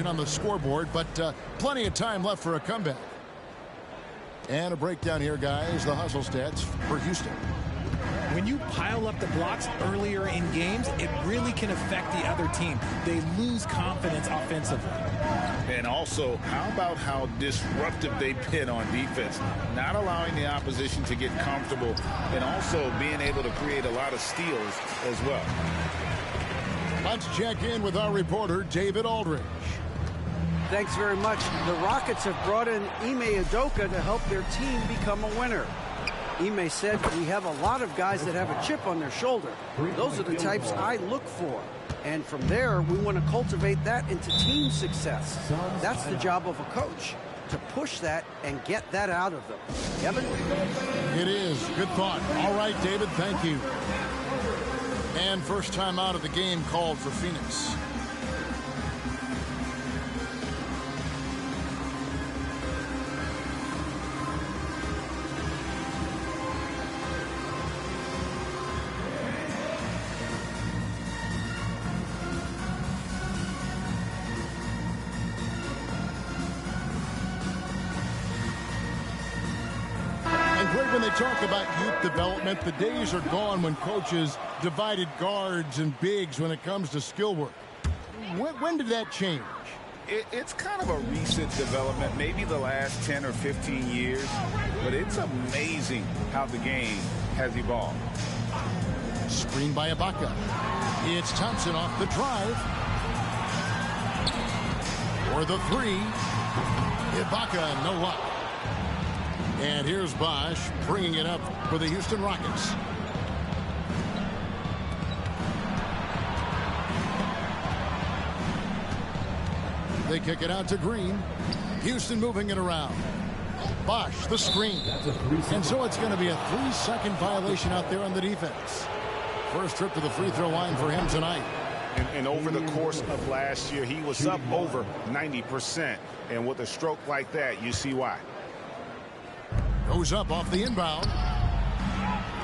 on the scoreboard, but plenty of time left for a comeback. And a breakdown here, guys. The hustle stats for Houston. When you pile up the blocks earlier in games, it really can affect the other team. They lose confidence offensively. And also, how about how disruptive they've been on defense? Not allowing the opposition to get comfortable and also being able to create a lot of steals as well. Let's check in with our reporter, David Aldridge. Thanks very much. The Rockets have brought in Ime Udoka to help their team become a winner. Ime said, "We have a lot of guys that have a chip on their shoulder. Those are the types I look for. And from there, we want to cultivate that into team success. That's the job of a coach, to push that and get that out of them." Evan? It is. Good thought. All right, David, thank you. And first time out of the game called for Phoenix. When they talk about youth development, the days are gone when coaches divided guards and bigs when it comes to skill work. When did that change? It's kind of a recent development, maybe the last 10 or 15 years, but it's amazing how the game has evolved. Screen by Ibaka. It's Thompson off the drive. For the three. Ibaka, no luck. And here's Bosch bringing it up for the Houston Rockets. They kick it out to Green. Houston moving it around. Bosch, the screen. And so it's going to be a 3-second violation out there on the defense. First trip to the free throw line for him tonight. And over the course of last year, he was up over 90%. And with a stroke like that, you see why. Goes up off the inbound.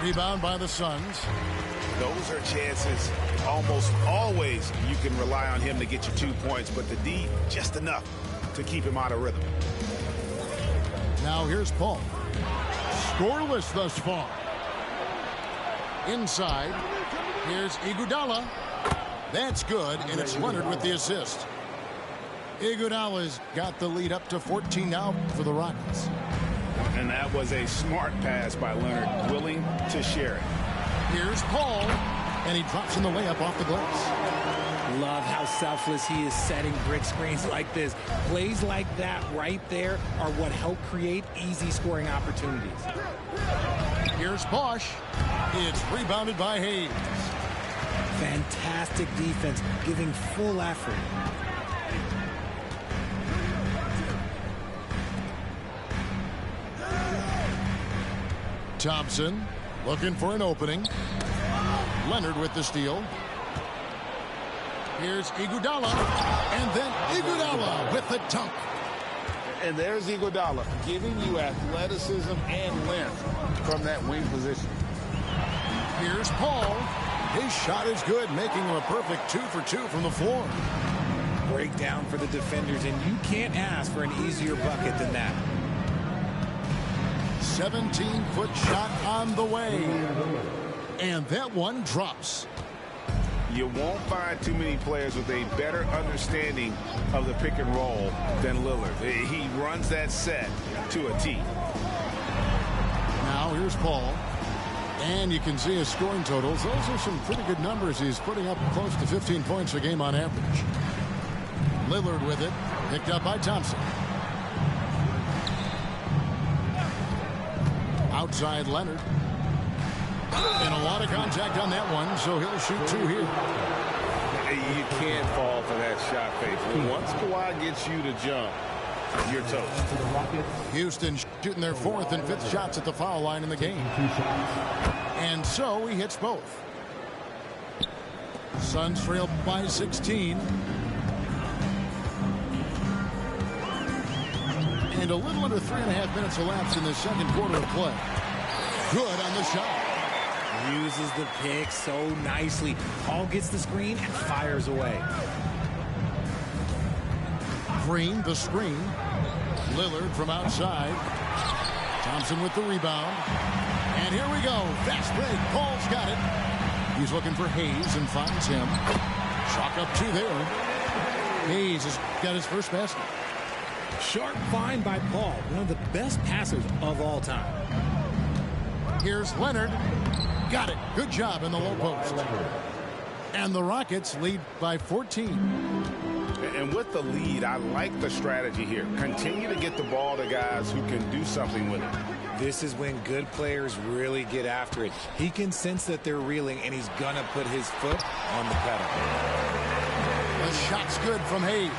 Rebound by the Suns. Those are chances almost always you can rely on him to get you 2 points, but the D just enough to keep him out of rhythm. Now here's Paul. Scoreless thus far. Inside. Here's Iguodala. That's good, and it's Leonard with the assist. Iguodala's got the lead up to 14 now for the Rockets. And that was a smart pass by Leonard, willing to share it. Here's Paul, and he drops in the layup off the glass. Love how selfless he is setting brick screens like this. Plays like that right there are what help create easy scoring opportunities. Here's Bosch. It's rebounded by Hayes. Fantastic defense, giving full effort. Thompson looking for an opening. Leonard with the steal. Here's Iguodala. And then Iguodala with the dunk. And there's Iguodala giving you athleticism and length from that wing position. Here's Paul. His shot is good, making him a perfect 2 for 2 from the floor. Breakdown for the defenders, and you can't ask for an easier bucket than that. 17-foot shot on the way. And that one drops. You won't find too many players with a better understanding of the pick and roll than Lillard. He runs that set to a T. Now here's Paul. And you can see his scoring totals. Those are some pretty good numbers. He's putting up close to 15 points a game on average. Lillard with it. Picked up by Thompson. Outside Leonard. And a lot of contact on that one, so he'll shoot 2 here. You can't fall for that shot fake. Once Kawhi gets you to jump, you're toast. Houston shooting their 4th and 5th shots at the foul line in the game. And so he hits both. Suns trail by 16. And a little under 3.5 minutes elapsed in the second quarter of play. Good on the shot. Uses the pick so nicely. Paul gets the screen and fires away. Green, the screen. Lillard from outside. Thompson with the rebound. And here we go. Fast break. Paul's got it. He's looking for Hayes and finds him. Chalk up 2 there. Hayes has got his first basket. Sharp find by Paul, one of the best passers of all time. Here's Leonard. Got it. Good job in the low post. And the Rockets lead by 14. And with the lead, I like the strategy here. Continue to get the ball to guys who can do something with it. This is when good players really get after it. He can sense that they're reeling, and he's going to put his foot on the pedal. The shot's good from Hayes.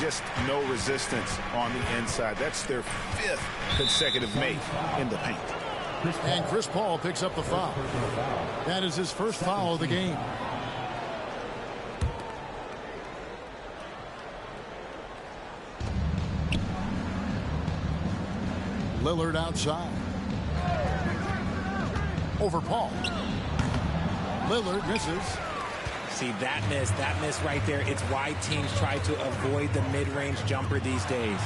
Just no resistance on the inside. That's their 5th consecutive make in the paint. And Chris Paul picks up the foul. That is his first foul of the game. Lillard outside. Over Paul. Lillard misses. See, that miss right there, it's why teams try to avoid the mid-range jumper these days.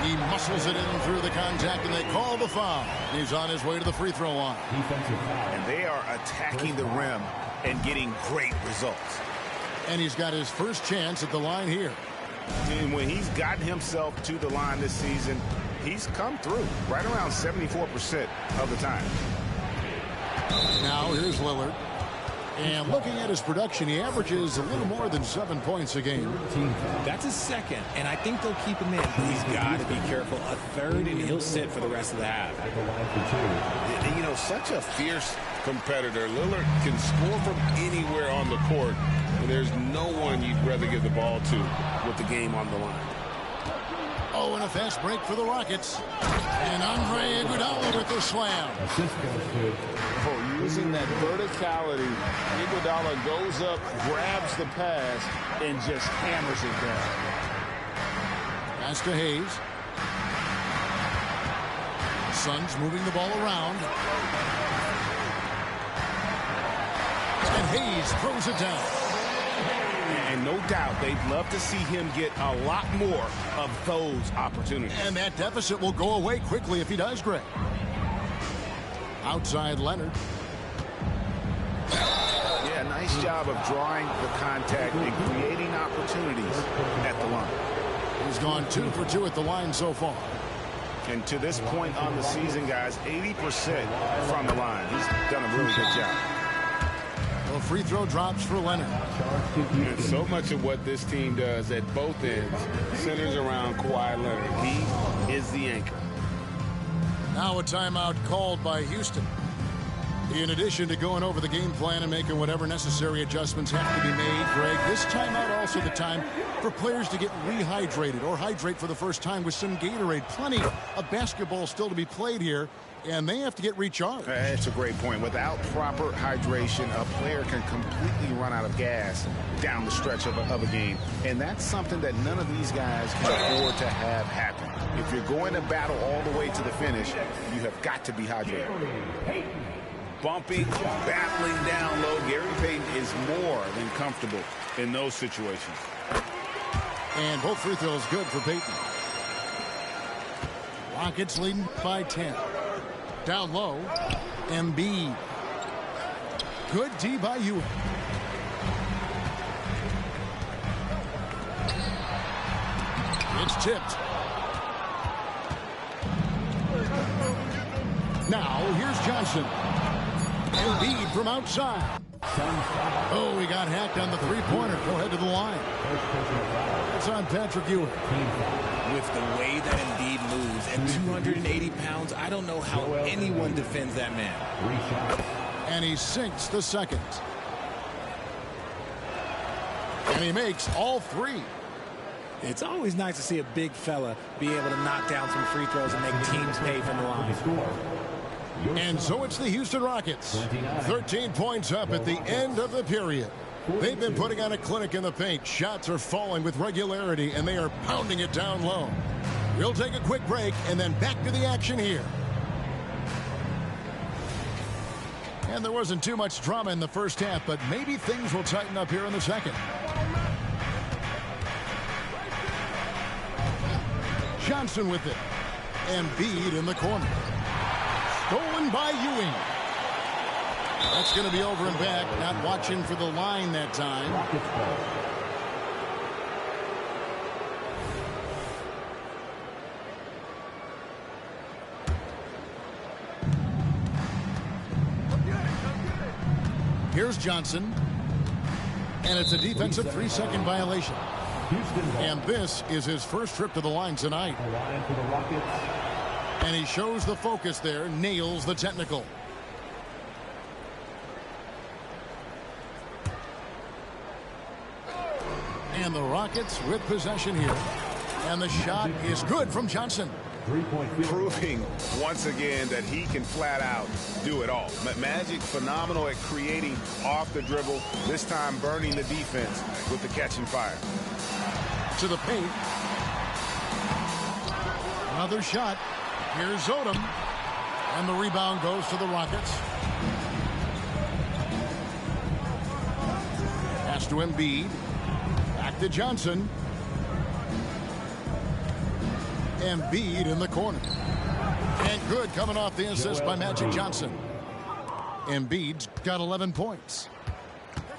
He muscles it in through the contact, and they call the foul. He's on his way to the free throw line. And they are attacking the rim and getting great results. And he's got his first chance at the line here. And when he's gotten himself to the line this season, he's come through right around 74% of the time. Now here's Lillard. And looking at his production, he averages a little more than 7 points a game. That's his second, and I think they'll keep him in. He's got to be careful. A third, and he'll sit for the rest of the half. You know, such a fierce competitor. Lillard can score from anywhere on the court, and there's no one you'd rather give the ball to with the game on the line. Oh, and a fast break for the Rockets. And Andre Iguodala with the slam. Oh, using that verticality, Iguodala goes up, grabs the pass, and just hammers it down. Pass to Hayes. Suns moving the ball around. And Hayes throws it down. And no doubt they'd love to see him get a lot more of those opportunities. And that deficit will go away quickly if he does, Greg. Outside Leonard. Yeah, nice job of drawing the contact and creating opportunities at the line. He's gone 2 for 2 at the line so far. And to this point on the season, guys, 80% from the line. He's done a really good job. Well, free throw drops for Leonard. And so much of what this team does at both ends centers around Kawhi Leonard. He is the anchor. Now a timeout called by Houston. In addition to going over the game plan and making whatever necessary adjustments have to be made, Greg, this timeout also the time for players to get rehydrated or hydrate for the first time with some Gatorade. Plenty of basketball still to be played here, and they have to get recharged. That's a great point. Without proper hydration, a player can completely run out of gas down the stretch of a game. And that's something that none of these guys can afford to have happen. If you're going to battle all the way to the finish, you have got to be hydrated. Bumping, battling down low. Gary Payton is more than comfortable in those situations. And both free throws good for Payton. Rockets leading by 10. Down low, Embiid. Good D by Ewing. It's tipped. Now here's Johnson. Embiid from outside. Oh, he got hacked on the three-pointer. Go ahead to the line. It's on Patrick Ewing. With the way that Embiid moves at 280 pounds, I don't know how anyone defends that man. And he sinks the second. And he makes all 3. It's always nice to see a big fella be able to knock down some free throws and make teams pay from the line. And so it's the Houston Rockets. 13 points up at the end of the period. They've been putting on a clinic in the paint. Shots are falling with regularity, and they are pounding it down low. We'll take a quick break, and then back to the action here. And there wasn't too much drama in the first half, but maybe things will tighten up here in the second. Johnson with it. Embiid in the corner. Stolen by Ewing. That's going to be over and back. Not watching for the line that time. Here's Johnson. And it's a defensive 3-second violation. And this is his first trip to the line tonight. And he shows the focus there, nails the technical. And the Rockets with possession here. And the shot is good from Johnson. Proving once again that he can flat out do it all. Magic phenomenal at creating off the dribble, this time burning the defense with the catch and fire. To the paint. Another shot. Here's Odom. And the rebound goes to the Rockets. Pass to Embiid. Back to Johnson. Embiid in the corner. And good coming off the assist by Magic Johnson. Embiid's got 11 points.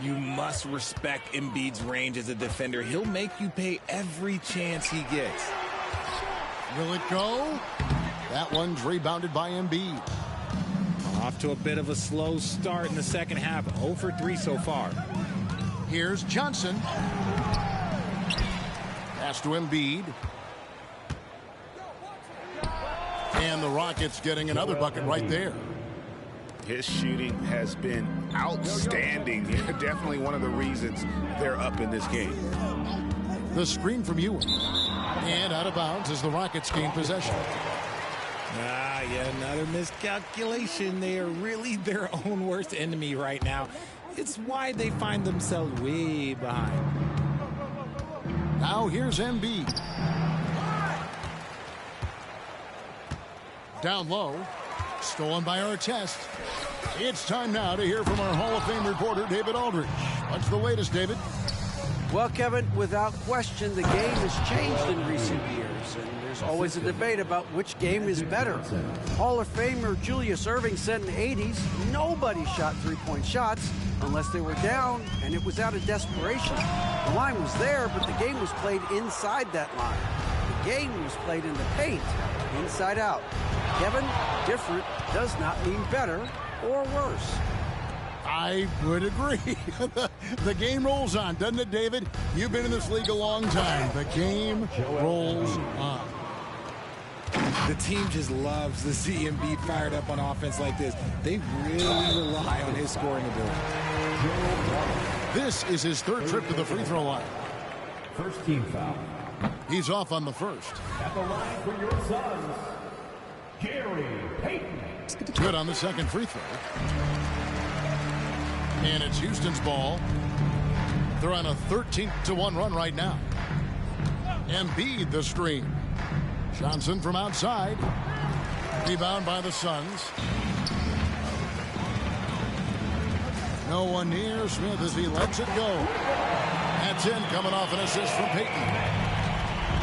You must respect Embiid's range as a defender. He'll make you pay every chance he gets. Will it go? That one's rebounded by Embiid. Off to a bit of a slow start in the second half. 0 for 3 so far. Here's Johnson. Pass to Embiid. And the Rockets getting another bucket right there. His shooting has been outstanding. Definitely one of the reasons they're up in this game. The screen from Ewing. And out of bounds as the Rockets gain possession. Yeah, another miscalculation. They are really their own worst enemy right now. It's why they find themselves way behind. Now here's Embiid. Down low. Stolen by Artest. It's time now to hear from our Hall of Fame reporter, David Aldridge. What's the latest, David? Well, Kevin, without question, the game has changed in recent years, and there's always a debate about which game is better. Hall of Famer Julius Erving said in the 80s, nobody shot three-point shots unless they were down, and it was out of desperation. The line was there, but the game was played inside that line. The game was played in the paint, inside out. Kevin, different does not mean better or worse. I would agree. The game rolls on, doesn't it, David? You've been in this league a long time. The game rolls on. The team just loves to see Embiid fired up on offense like this. They really rely on his scoring ability. This is his third trip to the free throw line. First team foul. He's off on the first. At the line for your sons, Gary Payton. Good on the second free throw. And it's Houston's ball. They're on a 13-1 run right now. Embiid the screen. Johnson from outside. Rebound by the Suns. No one near Smith as he lets it go. That's in, coming off an assist from Payton.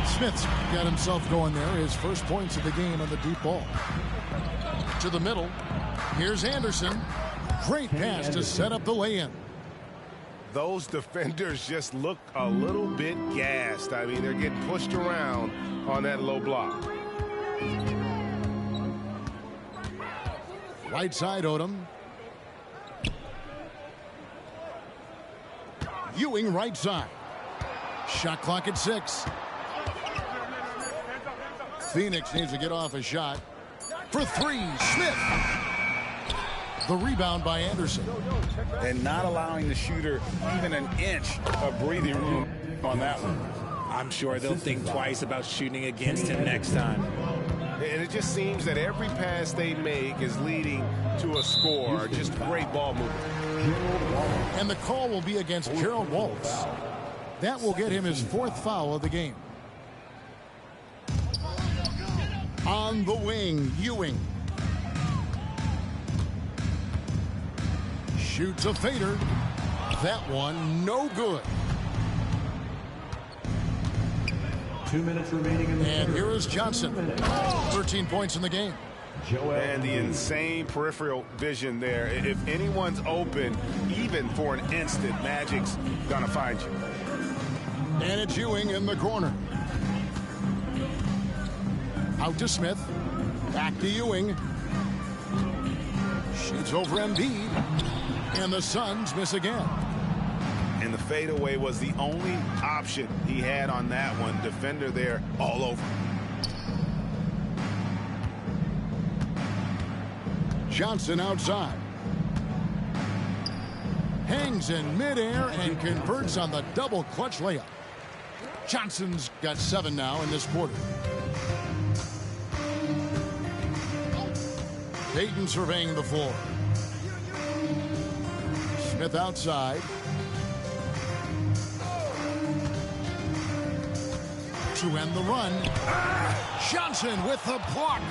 Smith's got himself going there. His first points of the game on the deep ball. To the middle. Here's Anderson. Great pass to set up the lay-in. Those defenders just look a little bit gassed. I mean, they're getting pushed around on that low block. Right side, Odom. Ewing right side. Shot clock at 6. Phoenix needs to get off a shot. For 3, Smith. The rebound by Anderson. And not allowing the shooter even an inch of breathing room on that one. I'm sure they'll think twice about shooting against him next time. And it just seems that every pass they make is leading to a score. Just great ball movement. And the call will be against Gerald Waltz. That will get him his 4th foul of the game. On the wing, Ewing. Shoots a fader. That one no good. 2 minutes remaining in the And third. here is Johnson. 13 points in the game. And the insane peripheral vision there. If anyone's open, even for an instant, Magic's gonna find you. And it's Ewing in the corner. Out to Smith. Back to Ewing. Shoots over Embiid. And the Suns miss again. And the fadeaway was the only option he had on that one. Defender there all over. Johnson outside. Hangs in midair and converts on the double clutch layup. Johnson's got 7 now in this quarter. Payton surveying the floor. Smith outside. To end the run. Johnson with the block.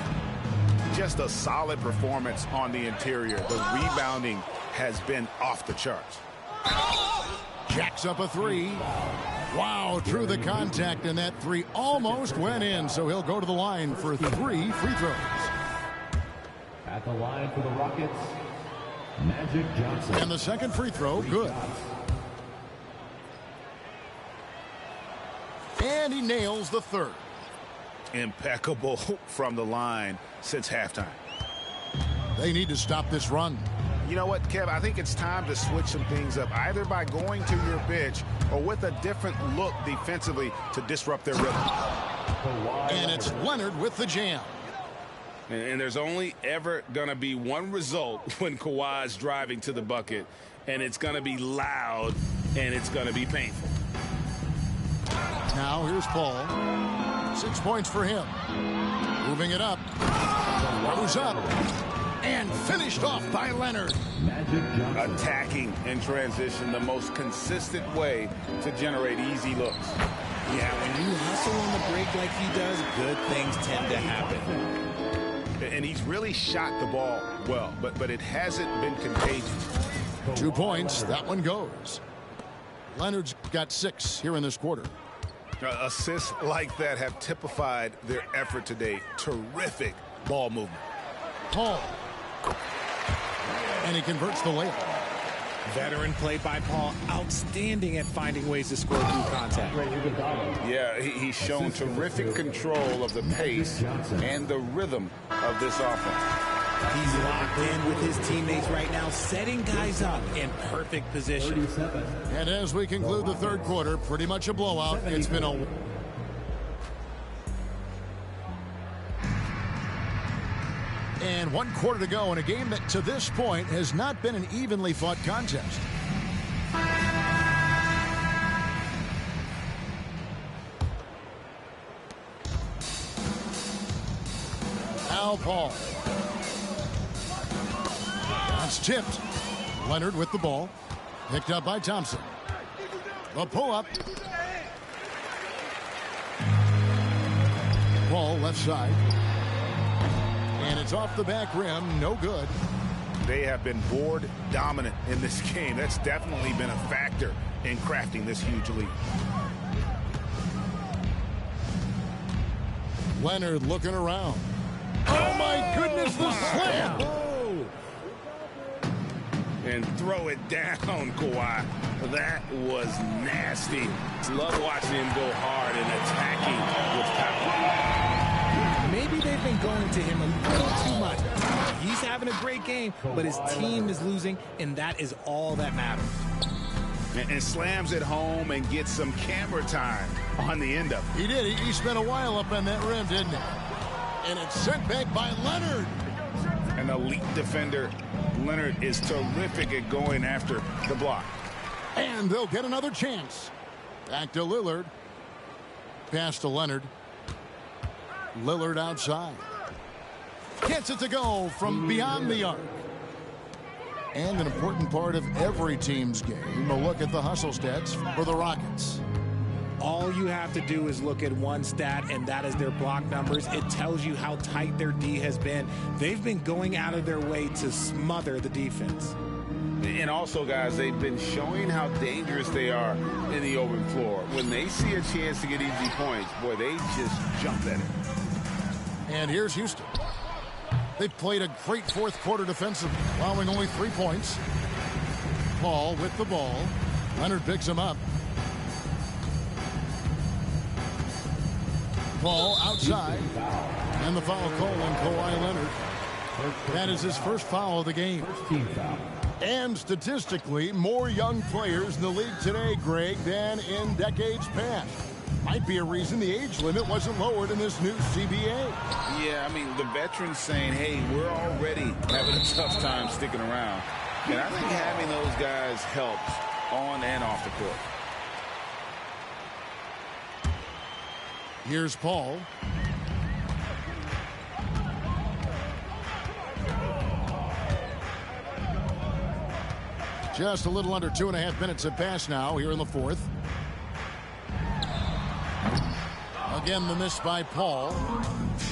Just a solid performance on the interior. The rebounding has been off the charts. Jacks up a 3. Wow, through the contact, and that 3 almost went in, so he'll go to the line for 3 free throws. At the line for the Rockets, Magic Johnson. And the second free throw, good. And he nails the third. Impeccable from the line since halftime. They need to stop this run. You know what, Kev? I think it's time to switch some things up, either by going to your bench or with a different look defensively to disrupt their rhythm. And it's Leonard with the jam. And there's only ever going to be one result when Kawhi's driving to the bucket, and it's going to be loud, and it's going to be painful. Now here's Paul. 6 points for him. Moving it up. Rose up. And finished off by Leonard. Magic Johnson. Attacking in transition, the most consistent way to generate easy looks. Yeah, when you hustle on the break like he does, good things tend to happen. And he's really shot the ball well, but it hasn't been contagious. 2 points. That one goes. Leonard's got 6 here in this quarter. Assists like that have typified their effort today. Terrific ball movement. Paul. And he converts the layup. Veteran play by Paul. Outstanding at finding ways to score through contact. Yeah, he's shown terrific control of the pace and the rhythm of this offense. He's locked in with his teammates right now, setting guys up in perfect position. And as we conclude the third quarter, pretty much a blowout. It's been a... And 1 quarter to go in a game that to this point has not been an evenly fought contest. Now Paul. That's tipped. Leonard with the ball. Picked up by Thompson. The pull-up. Paul left side. And it's off the back rim. No good. They have been board dominant in this game. That's definitely been a factor in crafting this huge lead. Leonard looking around. Oh, my goodness, the slam. And throw it down, Kawhi. That was nasty. Love watching him go hard and attacking with power. Maybe they've been going to him a little too much. He's having a great game, but his team is losing, and that is all that matters. And slams it home and gets some camera time on the end of it. He did. He spent a while up on that rim, didn't he? And it's sent back by Leonard. An elite defender. Leonard is terrific at going after the block. And they'll get another chance. Back to Lillard. Pass to Leonard. Lillard outside. Gets it to go from beyond the arc. And an important part of every team's game, a look at the hustle stats for the Rockets. All you have to do is look at one stat, and that is their block numbers. It tells you how tight their D has been. They've been going out of their way to smother the defense. And also, guys, they've been showing how dangerous they are in the open floor. When they see a chance to get easy points, boy, they just jump at it. And here's Houston. They played a great fourth quarter defensive, allowing only 3 points. Paul with the ball. Leonard picks him up. Paul outside. And the foul call on Kawhi Leonard. That is his first foul of the game. And statistically, more young players in the league today, Greg, than in decades past. Might be a reason the age limit wasn't lowered in this new CBA. Yeah, I mean, the veterans saying, hey, we're already having a tough time sticking around. And I think having those guys helps on and off the court. Here's Paul. Just a little under 2.5 minutes have passed now here in the fourth. Again, the miss by Paul.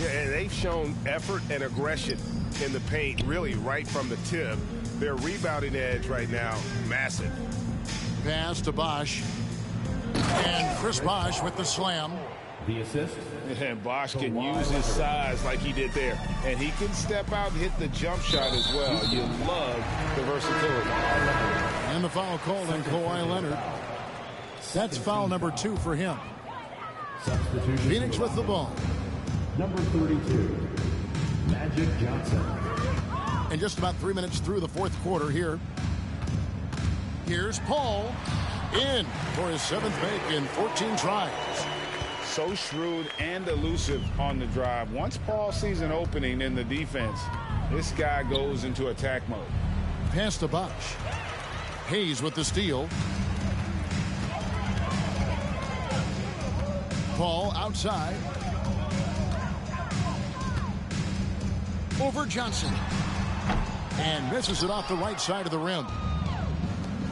Yeah, and they've shown effort and aggression in the paint, really right from the tip. Their rebounding edge right now, massive. Pass to Bosch. And Chris Bosch with the slam. The assist. And Bosch can use his size like he did there. And he can step out and hit the jump shot as well. You love the versatility. And the foul called on Kawhi Leonard. That's foul number 2 for him. Substitution. Phoenix with the ball. Number 32, Magic Johnson. And just about 3 minutes through the fourth quarter here. Here's Paul in for his 7th make in 14 tries. So shrewd and elusive on the drive. Once Paul sees an opening in the defense, this guy goes into attack mode. Pass to Bosch. Hayes with the steal. Paul outside. Over Johnson. And misses it off the right side of the rim.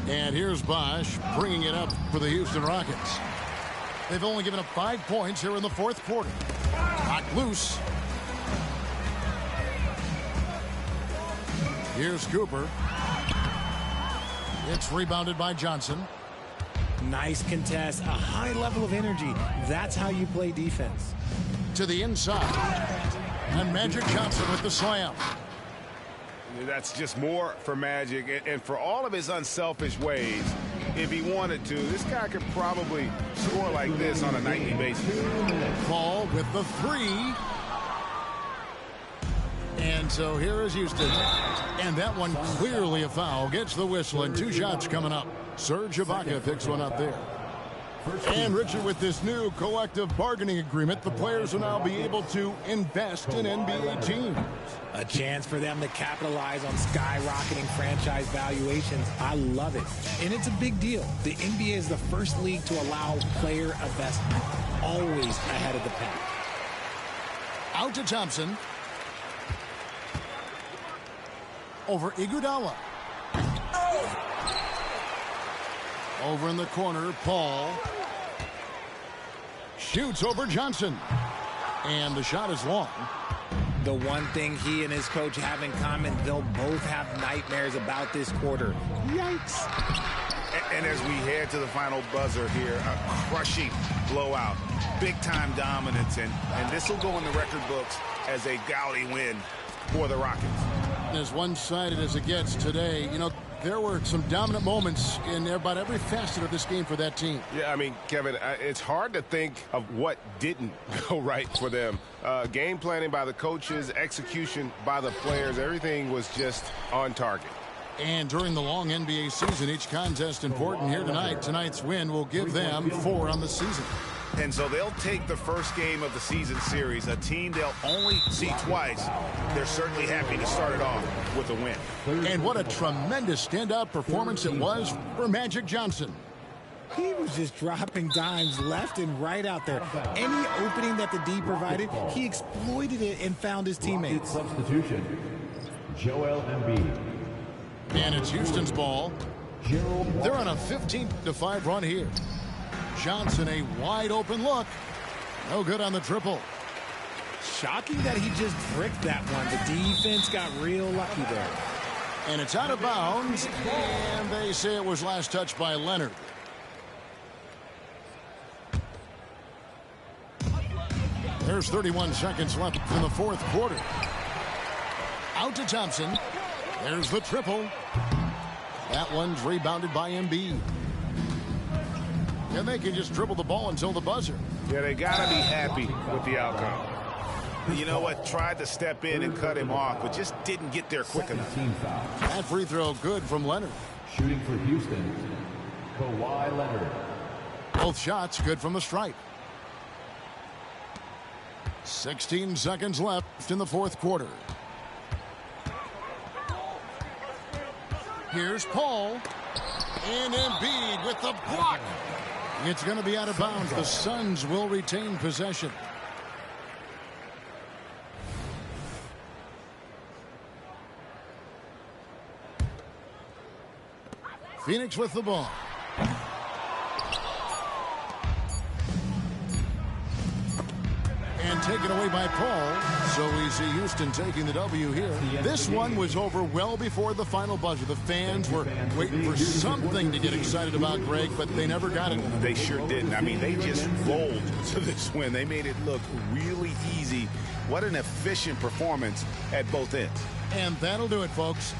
And here's Bosch bringing it up for the Houston Rockets. They've only given up 5 points here in the fourth quarter. Knocked loose. Here's Cooper. It's rebounded by Johnson. Nice contest, a high level of energy. That's how you play defense. To the inside. And Magic Johnson with the slam. That's just more for Magic. And for all of his unselfish ways, if he wanted to, this guy could probably score like this on a nightly basis. Paul with the 3. And so here is Houston. And that one clearly a foul. Gets the whistle and 2 shots coming up. Serge Ibaka picks one up there. And Richard, with this new collective bargaining agreement, the players will now be able to invest in NBA teams. A chance for them to capitalize on skyrocketing franchise valuations. I love it. And it's a big deal. The NBA is the first league to allow player investment. Always ahead of the pack. Out to Thompson. Over Iguodala. Over in the corner, Paul. Shoots over Johnson. And the shot is long. The one thing he and his coach have in common, they'll both have nightmares about this quarter. Yikes. And as we head to the final buzzer here, a crushing blowout. Big-time dominance. And this will go in the record books as a gaudy win for the Rockets. As one-sided as it gets today, you know, there were some dominant moments in about every facet of this game for that team. Yeah, I mean, Kevin, it's hard to think of what didn't go right for them. Game planning by the coaches, execution by the players, everything was just on target. And during the long NBA season, each contest important here tonight. Tonight's win will give them 4 on the season. And so they'll take the first game of the season series, a team they'll only see twice. They're certainly happy to start it off with a win. And what a tremendous standout performance it was for Magic Johnson. He was just dropping dimes left and right out there. Any opening that the D provided, he exploited it and found his teammates. Substitution. Joel Embiid. And it's Houston's ball. They're on a 15-5 run here. Johnson, a wide open look. No good on the triple. Shocking that he just bricked that one. The defense got real lucky there. And it's out of bounds. And they say it was last touched by Leonard. There's 31 seconds left in the fourth quarter. Out to Thompson. There's the triple. That one's rebounded by Embiid. And they can just dribble the ball until the buzzer. Yeah, they got to be happy with the outcome. You know what? Tried to step in and cut him off, but just didn't get there quick enough. Team foul. That free throw good from Leonard. Shooting for Houston, Kawhi Leonard. Both shots good from the stripe. 16 seconds left in the fourth quarter. Here's Paul. And Embiid with the block. It's going to be out of bounds. The Suns will retain possession. Phoenix with the ball. And taken away by Paul. So we see Houston taking the W here. This one was over well before the final buzzer. The fans were waiting for something to get excited about, Greg, but they never got it. They sure didn't. I mean, they just rolled to this win. They made it look really easy. What an efficient performance at both ends. And that'll do it, folks.